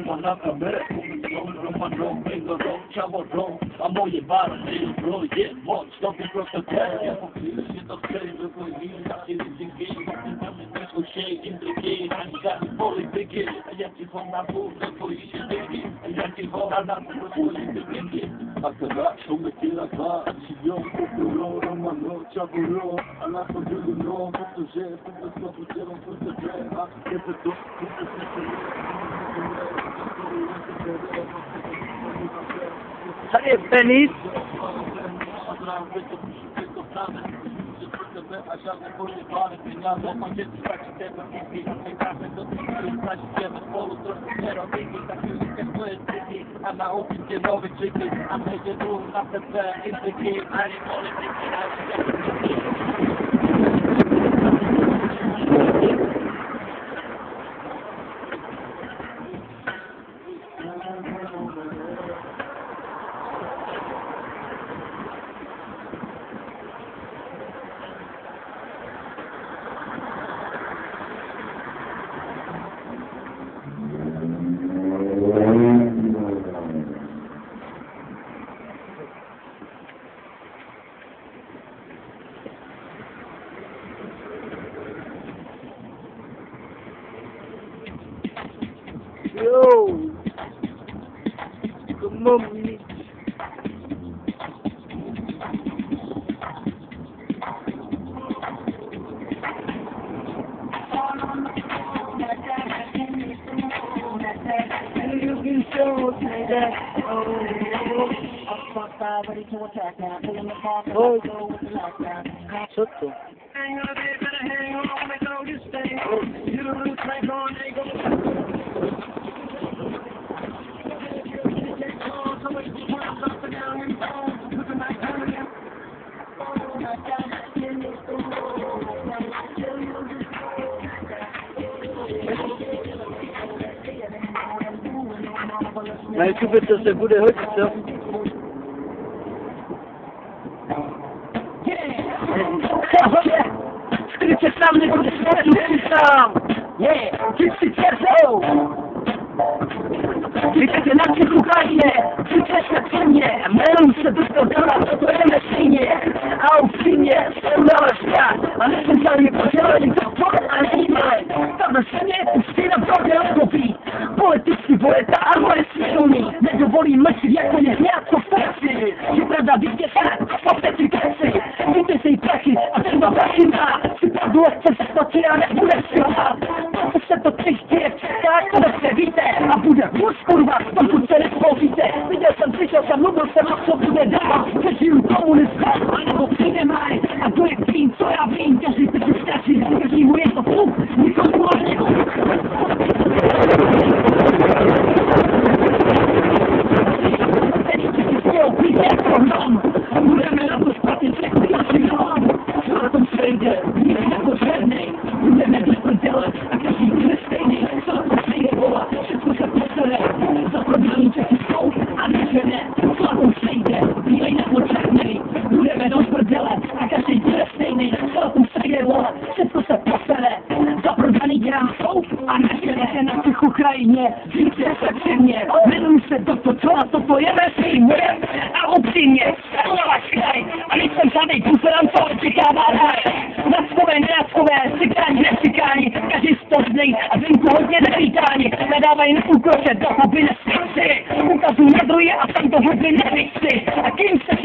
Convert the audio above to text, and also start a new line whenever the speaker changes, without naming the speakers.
na kamerę, Roman, mego ciało rąk, a moje barwy, broje, moc, tobie prosto ten. Po chwili się to chce, że powinna się ryzyki, po się intrygi, ani polityki, a ja ci na górze twoi styki, a ja ci na twoi styki. A teraz są tyle klas, siwią, kulturą, Romano, ciało, a na chodzilu no, powtórzę, powtórzę, a kiedy to,
Hey, Penis.
A na opisie nowy czyki, a będzie tu na PC intryki, a nie polityki,
Yo, come on, me. You can show me that. Ready to attack now. Pulling the car, go with the lockdown. Sotto. Hang on a bit, better hang on, make all this thing. You don't lose track on, they go. Na YouTube to se bude hodit, co? Skrycie sam, nie bude sam! Nie, wszyscy cierpią! Wiecie, na tym Ukrainie, życie świadczenie, mężu się dostał do nas, to emisyjnie, a uprzejmie, spełniała świat, ale centralnie podzielali to pole, ale nie ma. To weszenie, pustyna, drogę odrobi, polityczny poeta, albo jest silny, nie dowoli myśli, jak to nie miasto w pracy, że prawda widzicie się, po certyfikacji, widzę tej pracy, a trzeba pracy ma, przypadło, że się stoczy, ale bude świata, to się to czyście, tak, to się widzę, a bude pusz, kurwa, to tu cztery powidzę, widział sam tysiąc, a lubią się ma co bude dawał, przeżył komunizm, albo przyjdę maj, a to jest win, co ja win, każdy to się straci, każdy mu jest to puk, nikomu ładnie. Budeme na to szpaty, czego ja się mam, co to przejdzie, nie jest potrzebnej, budeme też podzielać, a każdy jest stejny, co to przejdzie, woła, wszystko się posele, zaprowadzi czeki są, a nie się nie, co to przejdzie, nie jest potrzebnej, budeme też podzielać, a każdy jest stejny, co to przejdzie, woła, wszystko się posele, zaprowadzi gram są, a nie się nie, na tych Ukrainie, życie się przy mnie, wynuj się do to twoje meszynie, a uprzejmie, spełniała kraj, a nie jestem żadnej buzerancowy, ciekawa raj. Na słowe, cygani, każdy stożnej, a rynku chodnie zawitanie, nadawaj na półkrocze do huby na świecie, ukazuj na druje, a tam do huby na miejsce, a kim chcesz